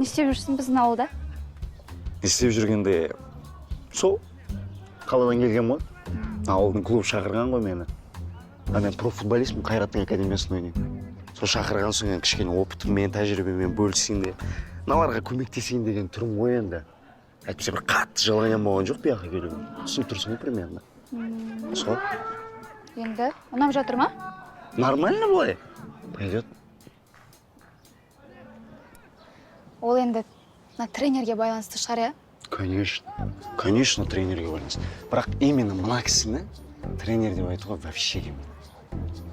Не істеп жүрсің біздің ауылда? Не істеп жүргенде сол қаладан келген ғой. Ауылдың клубы шақырған ғой мені. Мен профутболистпін, Қайраттың академиясында ойнаймын. Сол шақырған соң кішкене опытыммен, тәжірибеммен бөлісейін деп, мыналарға көмектесейін деген түрім ғой енді. Әйтпесе бір қатты жалғанған болған жоқ бұяққа келуге. Түсініп тұрсың ғой примерно. Сол. Енді, ұнап жатыр ма? Нормально былай. Пойдет. Ол енді тренерге байланысты шығар, иә? Конечно, тренерге байланысты. Бірақ именно мына кісіні тренер деп айтуға вообще келмейді.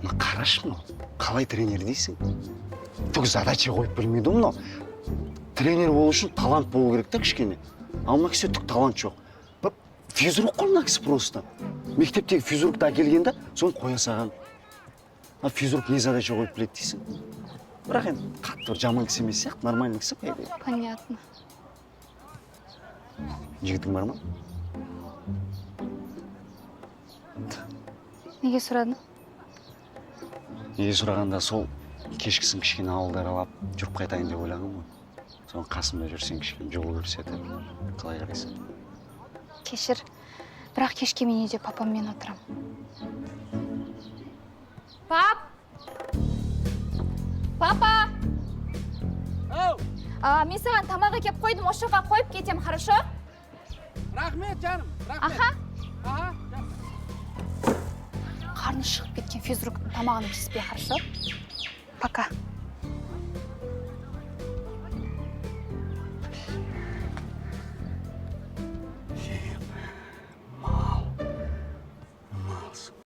Мына қарашы мынау, қалай тренер дейсің? Түк задача қойып білмейді мынау. Тренер болу үшін талант болу керек та кішкене. Ал мына кісі түк талант жоқ. Физрук қой мына кісі просто. Мектептегі физрукты әкелгенде, соны қоя саған. Физрук не задача қойып біледі дейсің? Бірақ енді қатты бір жаман кісі емес сияқты, нормальный кісі қой. Понятно. Жігітің бар ма? Неге сұрадың? Неге сұрағанда сол кешкісін кішкене ауылды аралап жүріп қайтайын деп ойлағым ғой. Соның қасымда жүрсең кішкене жол көрсетіп, қалай қарайсың? Кешір, бірақ кешке мен үйде папаммен отырам. Пап! Папа! Мен саған тамақ әкеп қойдым, осы жаққа қойып кетем, хорошо? Рахмет, жаным, рахмет. Аха. Қарны шығып кеткен физруктың тамағын тиіспей, хорошо? Пока.